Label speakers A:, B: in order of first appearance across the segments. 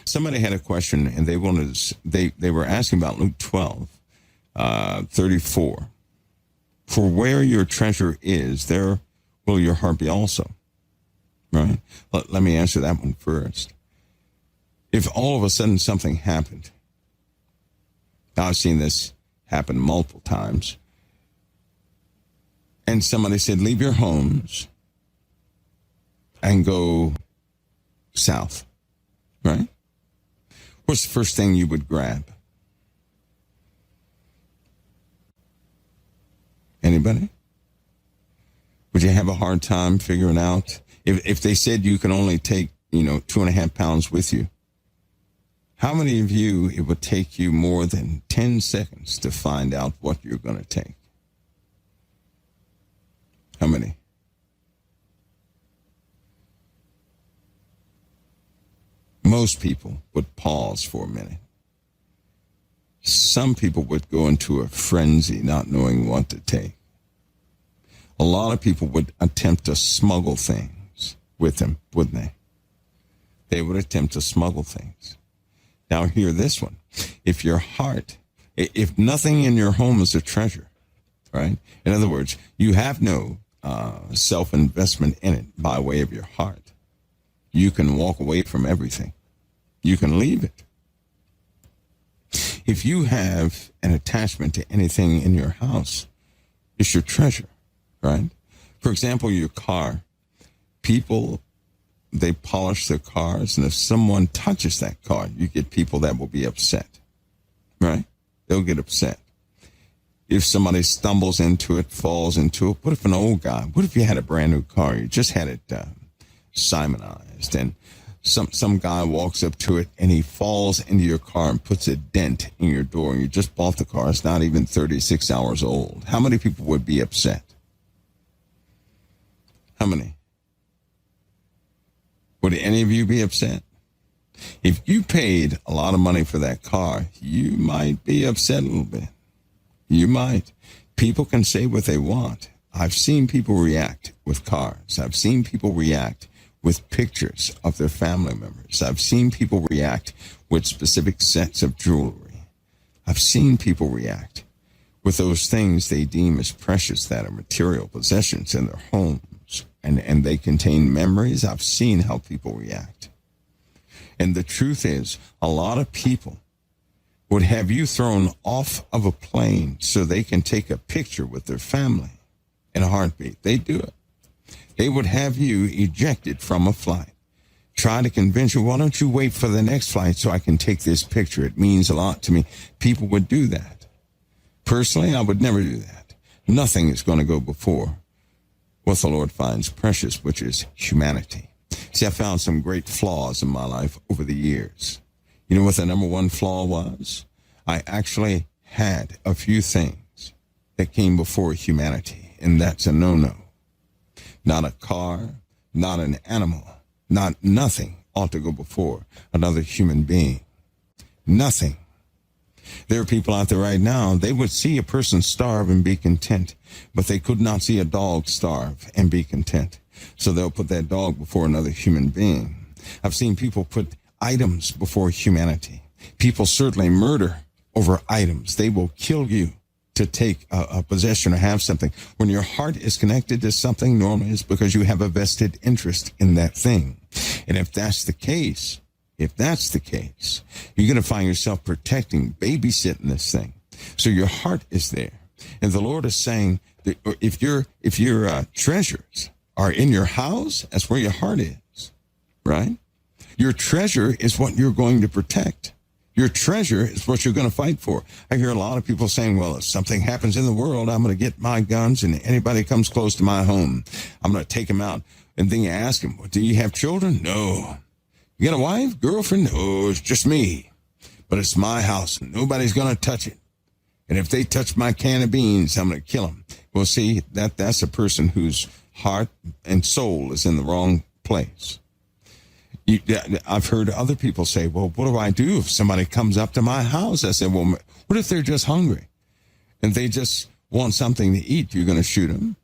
A: Somebody had a question, and they were asking about Luke 12, 34. For where your treasure is, there will your heart be also. Right? Let me answer that one first. If all of a sudden something happened, I've seen this happen multiple times, and somebody said, leave your homes and go south, right? What's the first thing you would grab? Anybody? Would you have a hard time figuring out? If they said you can only take, 2.5 pounds with you, how many of you, it would take you more than 10 seconds to find out what you're going to take? How many? Most people would pause for a minute. Some people would go into a frenzy not knowing what to take. A lot of people would attempt to smuggle things with them, wouldn't they? They would attempt to smuggle things. Now hear this one. If nothing in your home is a treasure, right? In other words, you have no self-investment in it by way of your heart. You can walk away from everything. You can leave it. If you have an attachment to anything in your house, it's your treasure, right? For example, your car. People, they polish their cars, and if someone touches that car, you get people that will be upset, right? They'll get upset. If somebody stumbles into it, falls into it, what if an old guy, what if you had a brand new car, you just had it Simonized, and some guy walks up to it and he falls into your car and puts a dent in your door, and you just bought the car, it's not even 36 hours old. How many people would be upset? How many? Would any of you be upset? If you paid a lot of money for that car, you might be upset a little bit. You might. People can say what they want. I've seen people react with cars. I've seen people react with pictures of their family members. I've seen people react with specific sets of jewelry. I've seen people react with those things they deem as precious that are material possessions in their homes, and they contain memories. I've seen how people react. And the truth is, a lot of people would have you thrown off of a plane so they can take a picture with their family in a heartbeat. They do it. They would have you ejected from a flight. Try to convince you, why don't you wait for the next flight so I can take this picture? It means a lot to me. People would do that. Personally, I would never do that. Nothing is going to go before what the Lord finds precious, which is humanity. See, I found some great flaws in my life over the years. You know what the number one flaw was? I actually had a few things that came before humanity, and that's a no-no. Not a car, not an animal, nothing ought to go before another human being. Nothing. There are people out there right now, they would see a person starve and be content, but they could not see a dog starve and be content. So they'll put that dog before another human being. I've seen people put items before humanity. People certainly murder over items. They will kill you to take a possession or have something. When your heart is connected to something, normally it's because you have a vested interest in that thing. And if that's the case, you're going to find yourself protecting, babysitting this thing. So your heart is there. And the Lord is saying that if your treasures are in your house, that's where your heart is, right? Your treasure is what you're going to protect. Your treasure is what you're going to fight for. I hear a lot of people saying, well, if something happens in the world, I'm going to get my guns, and anybody comes close to my home, I'm going to take them out. And then you ask them, well, do you have children? No. You got a wife, girlfriend? No, it's just me. But it's my house. Nobody's going to touch it. And if they touch my can of beans, I'm going to kill them. Well, see, that's a person whose heart and soul is in the wrong place. I've heard other people say, well, what do I do if somebody comes up to my house? I said, well, what if they're just hungry and they just want something to eat? You're going to shoot them?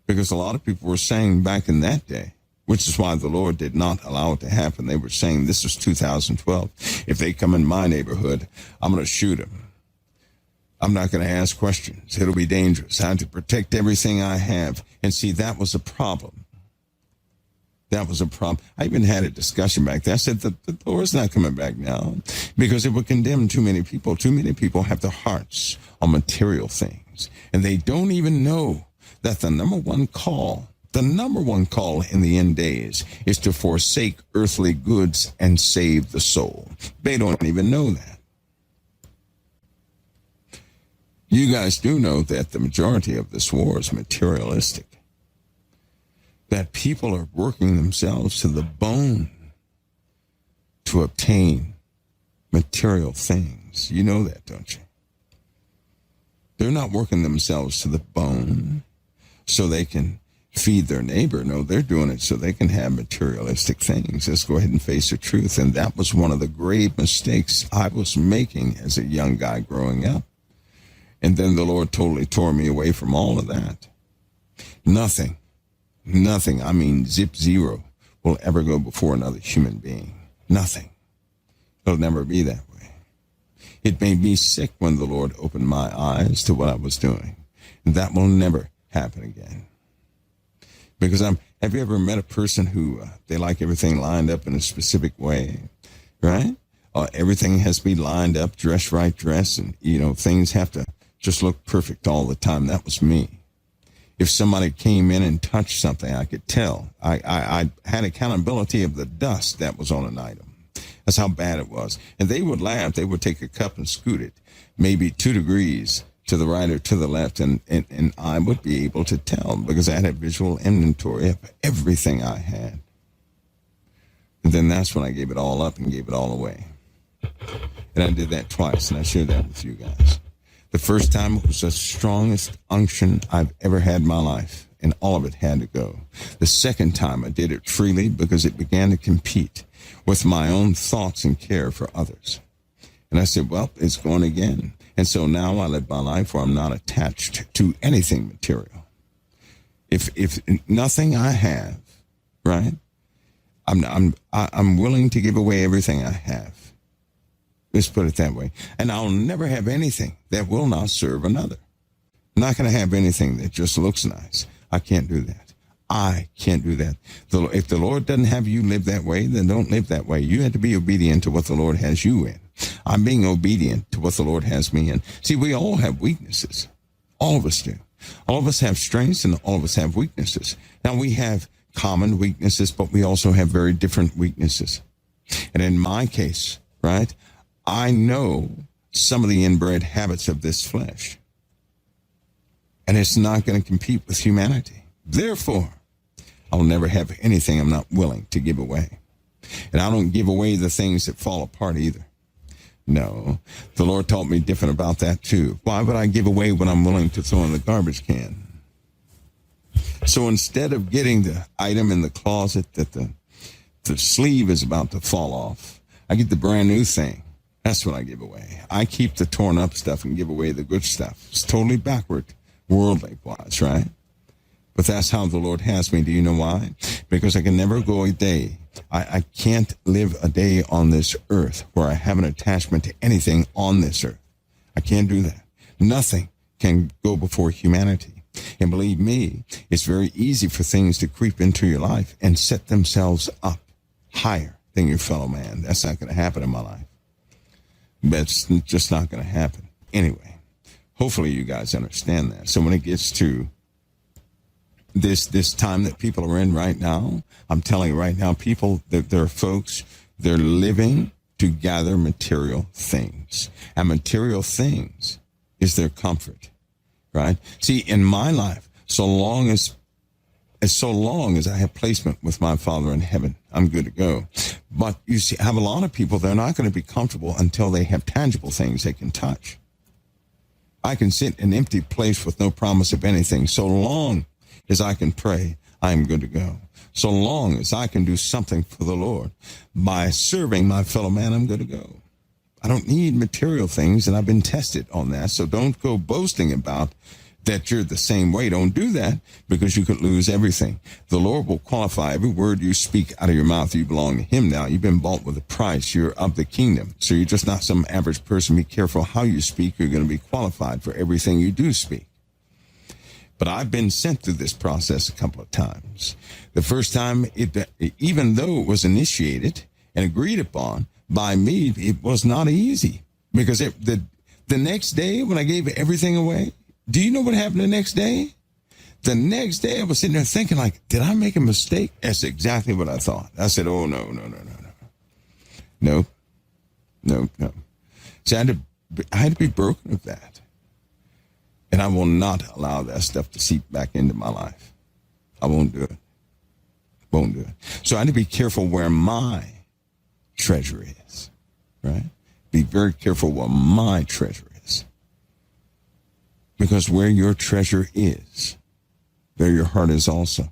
A: Because a lot of people were saying back in that day, which is why the Lord did not allow it to happen. They were saying, this was 2012. If they come in my neighborhood, I'm going to shoot them. I'm not going to ask questions. It'll be dangerous. I have to protect everything I have. And see, that was a problem. That was a problem. I even had a discussion back there. I said, the Lord's not coming back now because it would condemn too many people. Too many people have their hearts on material things. And they don't even know that the number one call in the end days is to forsake earthly goods and save the soul. They don't even know that. You guys do know that the majority of this war is materialistic. That people are working themselves to the bone to obtain material things. You know that, don't you? They're not working themselves to the bone so they can feed their neighbor. No, they're doing it so they can have materialistic things. Let's go ahead and face the truth. And that was one of the grave mistakes I was making as a young guy growing up. And then the Lord totally tore me away from all of that. Nothing, I mean zero, will ever go before another human being. Nothing. It'll never be that way. It made me sick when the Lord opened my eyes to what I was doing. That will never happen again. Because have you ever met a person who they like everything lined up in a specific way, right? Everything has to be lined up, dress right, and, things have to just look perfect all the time. That was me. If somebody came in and touched something, I could tell. I had accountability of the dust that was on an item. That's how bad it was. And they would laugh. They would take a cup and scoot it maybe 2 degrees to the right or to the left, and I would be able to tell because I had a visual inventory of everything I had. And then that's when I gave it all up and gave it all away. And I did that twice, and I shared that with you guys. The first time it was the strongest unction I've ever had in my life, and all of it had to go. The second time I did it freely because it began to compete with my own thoughts and care for others. And I said, well, it's going again. And so now I live my life where I'm not attached to anything material. If nothing I have, right, I'm willing to give away everything I have. Let's put it that way. And I'll never have anything that will not serve another. I'm not going to have anything that just looks nice. I can't do that. I can't do that. If the Lord doesn't have you live that way, then don't live that way. You have to be obedient to what the Lord has you in. I'm being obedient to what the Lord has me in. See, we all have weaknesses. All of us do. All of us have strengths and all of us have weaknesses. Now, we have common weaknesses, but we also have very different weaknesses. And in my case, right, I know some of the inbred habits of this flesh. And it's not going to compete with humanity. Therefore, I'll never have anything I'm not willing to give away. And I don't give away the things that fall apart either. No, the Lord taught me different about that too. Why would I give away what I'm willing to throw in the garbage can? So instead of getting the item in the closet that the sleeve is about to fall off, I get the brand new thing. That's what I give away. I keep the torn up stuff and give away the good stuff. It's totally backward, worldly wise, right? But that's how the Lord has me. Do you know why? Because I can never go a day. I can't live a day on this earth where I have an attachment to anything on this earth. I can't do that. Nothing can go before humanity. And believe me, it's very easy for things to creep into your life and set themselves up higher than your fellow man. That's not going to happen in my life. That's just not going to happen. Anyway, hopefully you guys understand that. So when it gets to this time that people are in right now, I'm telling you right now, people, there are folks, they're living to gather material things. And material things is their comfort, right? See, in my life, so long as I have placement with my Father in heaven, I'm good to go. But you see, I have a lot of people, they're not going to be comfortable until they have tangible things they can touch. I can sit in an empty place with no promise of anything. So long as I can pray, I am good to go. So long as I can do something for the Lord by serving my fellow man, I'm good to go. I don't need material things, and I've been tested on that. So don't go boasting about that you're the same way. Don't do that, because you could lose everything. The Lord will qualify every word you speak out of your mouth. You belong to him now. You've been bought with a price. You're of the kingdom. So you're just not some average person. Be careful how you speak. You're going to be qualified for everything you do speak. But I've been sent through this process a couple of times. The first time, even though it was initiated and agreed upon by me, it was not easy, because the next day when I gave everything away, do you know what happened the next day? The next day I was sitting there thinking, like, did I make a mistake? That's exactly what I thought. I said, oh, no. No. See, I had to be broken of that. And I will not allow that stuff to seep back into my life. I won't do it. Won't do it. So I had to be careful where my treasure is, right? Be very careful where my treasure is. Because where your treasure is, there your heart is also.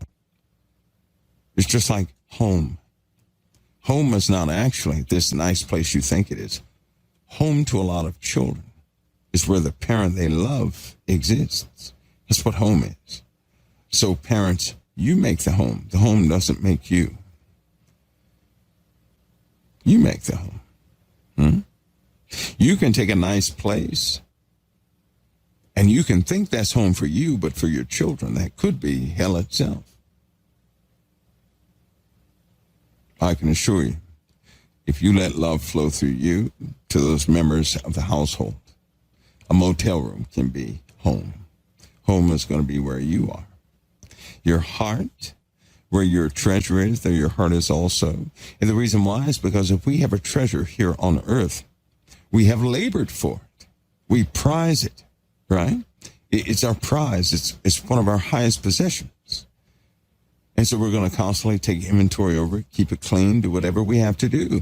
A: It's just like home. Home is not actually this nice place you think it is. Home to a lot of children is where the parent they love exists. That's what home is. So parents, you make the home. The home doesn't make you. You make the home. You can take a nice place and you can think that's home for you, but for your children, that could be hell itself. I can assure you, if you let love flow through you to those members of the household, a motel room can be home. Home is going to be where you are. Your heart, where your treasure is, there your heart is also. And the reason why is because if we have a treasure here on earth, we have labored for it. We prize it, right? It's our prize. It's one of our highest possessions. And so we're going to constantly take inventory over it, keep it clean, do whatever we have to do.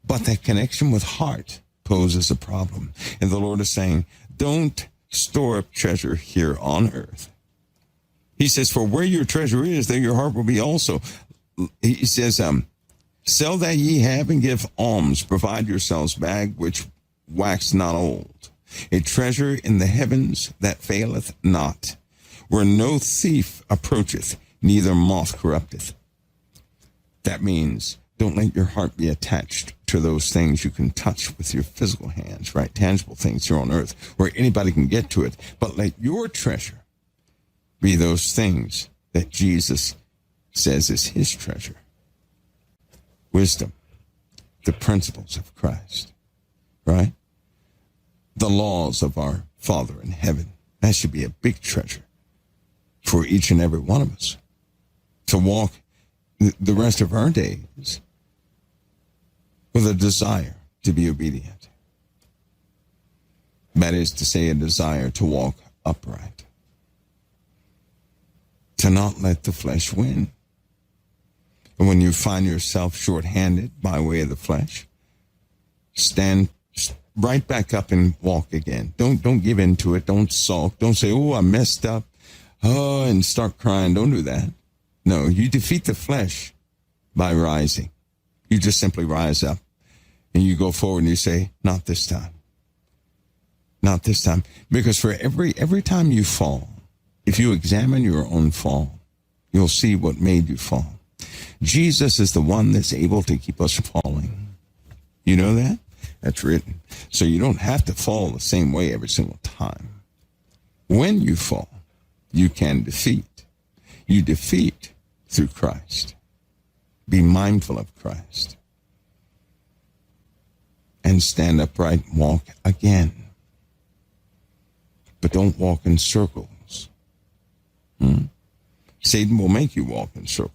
A: But that connection with heart poses a problem. And the Lord is saying, don't store up treasure here on earth. He says, for where your treasure is, there your heart will be also. He says, sell that ye have and give alms. Provide yourselves bag which wax not old, a treasure in the heavens that faileth not, where no thief approacheth, neither moth corrupteth. That means don't let your heart be attached to those things you can touch with your physical hands, right? Tangible things here on earth where anybody can get to it. But let your treasure be those things that Jesus says is his treasure. Wisdom, the principles of Christ, right? The laws of our Father in heaven. That should be a big treasure for each and every one of us to walk the rest of our days with a desire to be obedient. That is to say, a desire to walk upright, to not let the flesh win. And when you find yourself short-handed by way of the flesh, stand right back up and walk again. Don't give in to it. Don't sulk. Don't say, oh, I messed up. Oh, and start crying. Don't do that. No, you defeat the flesh by rising. You just simply rise up and you go forward and you say, not this time. Not this time. Because for every time you fall, if you examine your own fall, you'll see what made you fall. Jesus is the one that's able to keep us falling. You know that? That's written. So you don't have to fall the same way every single time. When you fall, you can defeat. You defeat through Christ. Be mindful of Christ. And stand upright and walk again. But don't walk in circles. Satan will make you walk in circles.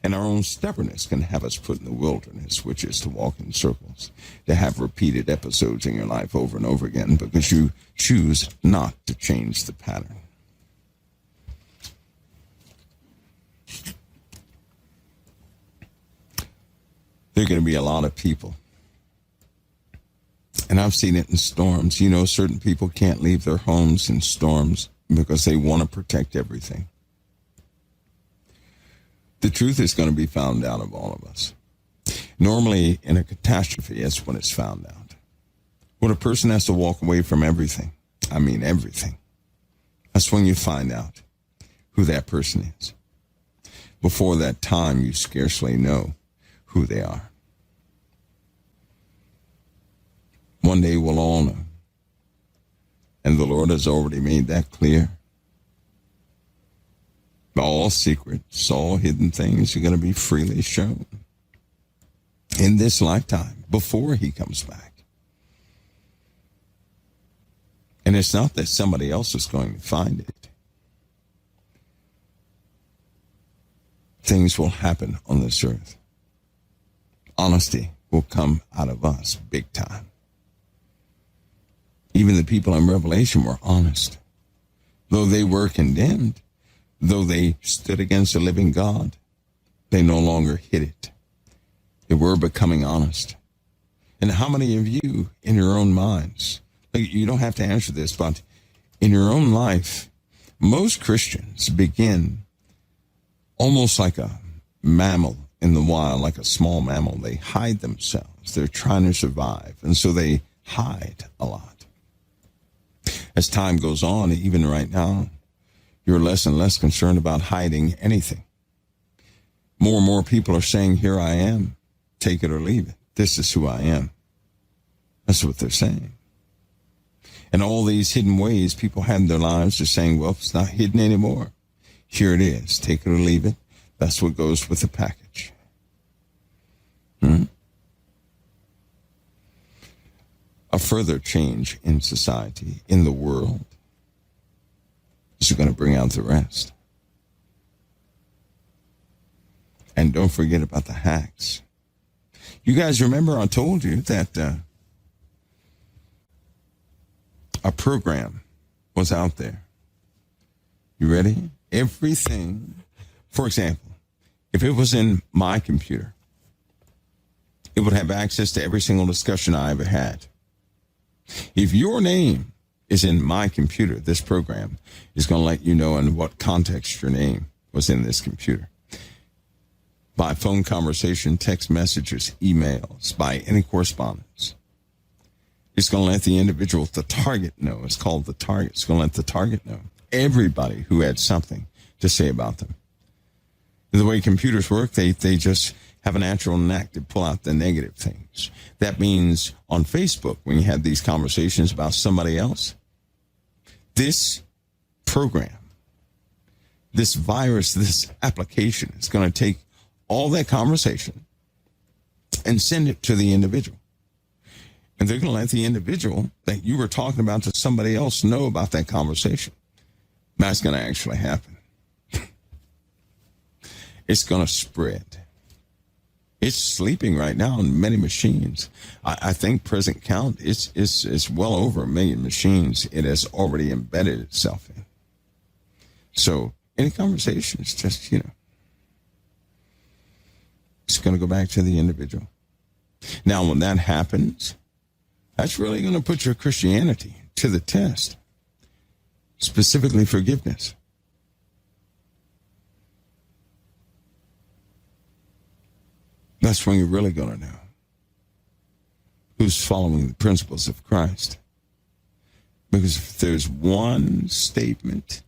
A: And our own stubbornness can have us put in the wilderness, which is to walk in circles, to have repeated episodes in your life over and over again because you choose not to change the pattern. There are going to be a lot of people, and I've seen it in storms. You know, certain people can't leave their homes in storms because they want to protect everything. The truth is going to be found out of all of us. Normally, in a catastrophe, that's when it's found out. When a person has to walk away from everything, I mean everything, That's when you find out who that person is. Before that time, you scarcely know who they are. One day we'll all know. And the Lord has already made that clear. All secrets, all hidden things are going to be freely shown in this lifetime before he comes back. And it's not that somebody else is going to find it. Things will happen on this earth. Honesty will come out of us big time. Even the people in Revelation were honest. Though they were condemned, though they stood against the living God, they no longer hid it. They were becoming honest. And how many of you in your own minds, you don't have to answer this, but in your own life, most Christians begin almost like a mammal in the wild, like a small mammal. They hide themselves. They're trying to survive. And so they hide a lot. As time goes on, even right now, you're less and less concerned about hiding anything. More and more people are saying, here I am, take it or leave it. This is who I am. That's what they're saying. And all these hidden ways people have in their lives are saying, well, it's not hidden anymore. Here it is, take it or leave it. That's what goes with the package. A further change in society, in the world, is going to bring out the rest. And don't forget about the hacks. You guys remember I told you that a program was out there. You ready? Everything, for example, if it was in my computer, it would have access to every single discussion I ever had. If your name is in my computer, this program is going to let you know in what context your name was in this computer. By phone conversation, text messages, emails, by any correspondence. It's going to let the individual, the target, know. It's called the target. It's going to let the target know. Everybody who had something to say about them. The way computers work, they just have a natural knack to pull out the negative things. That means on Facebook, when you have these conversations about somebody else, this program, this virus, this application is going to take all that conversation and send it to the individual. And they're going to let the individual that you were talking about to somebody else know about that conversation. That's going to actually happen. It's going to spread. It's sleeping right now on many machines. I think present count is well over 1 million machines it has already embedded itself in. So any conversation is just, it's going to go back to the individual. Now, when that happens, that's really going to put your Christianity to the test, specifically forgiveness. That's when you're really going to know who's following the principles of Christ. Because if there's one statement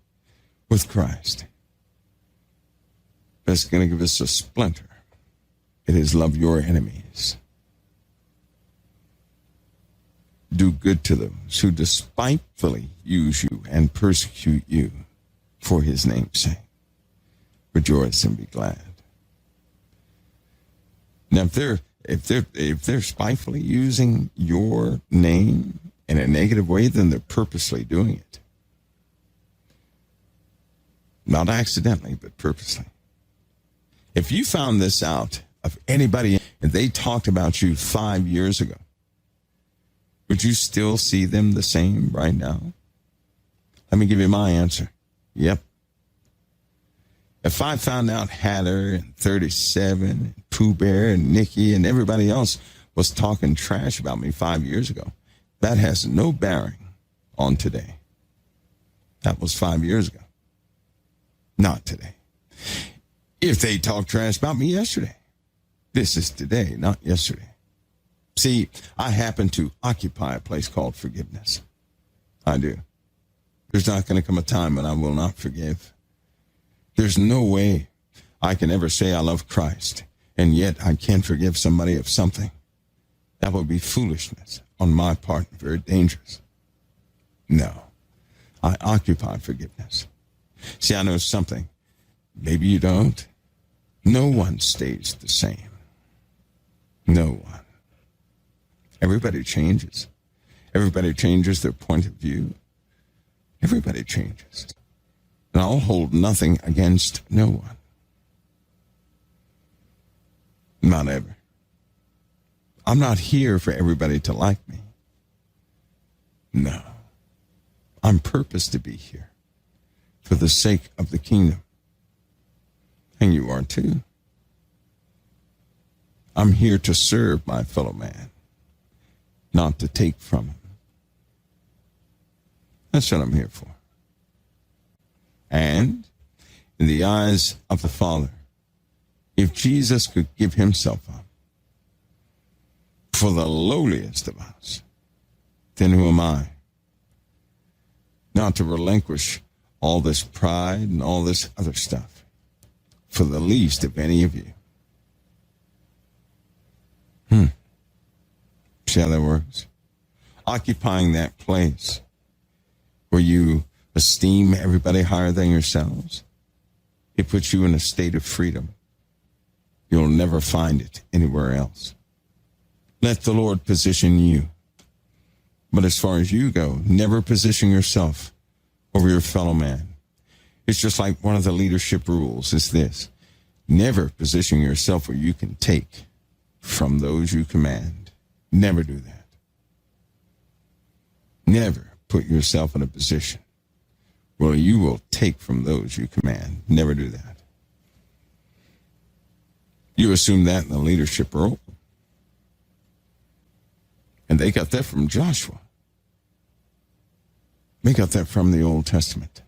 A: with Christ that's going to give us a splinter, it is love your enemies. Do good to those who despitefully use you and persecute you for his name's sake. Rejoice and be glad. Now, if they're spitefully using your name in a negative way, then they're purposely doing it. Not accidentally, but purposely. If you found this out of anybody and they talked about you 5 years ago, would you still see them the same right now? Let me give you my answer. Yep. If I found out Hatter and 37 and Pooh Bear and Nikki and everybody else was talking trash about me 5 years ago, that has no bearing on today. That was 5 years ago. Not today. If they talked trash about me yesterday, this is today, not yesterday. See, I happen to occupy a place called forgiveness. I do. There's not going to come a time when I will not forgive. There's no way I can ever say I love Christ, and yet I can't forgive somebody of something. That would be foolishness on my part, and very dangerous. No, I occupy forgiveness. See, I know something. Maybe you don't. No one stays the same. No one. Everybody changes. Everybody changes their point of view. Everybody changes. And I'll hold nothing against no one. Not ever. I'm not here for everybody to like me. No. I'm purposed to be here for the sake of the kingdom. And you are too. I'm here to serve my fellow man, not to take from him. That's what I'm here for. And in the eyes of the Father, if Jesus could give himself up for the lowliest of us, then who am I? Not to relinquish all this pride and all this other stuff for the least of any of you. See how that works? Occupying that place where you esteem everybody higher than yourselves, it puts you in a state of freedom. You'll never find it anywhere else. Let the Lord position you. But as far as you go, never position yourself over your fellow man. It's just like one of the leadership rules is this: never position yourself where you can take from those you command. Never do that. Never put yourself in a position where you will take from those you command. Never do that. You assume that in the leadership role. And they got that from Joshua. They got that from the Old Testament.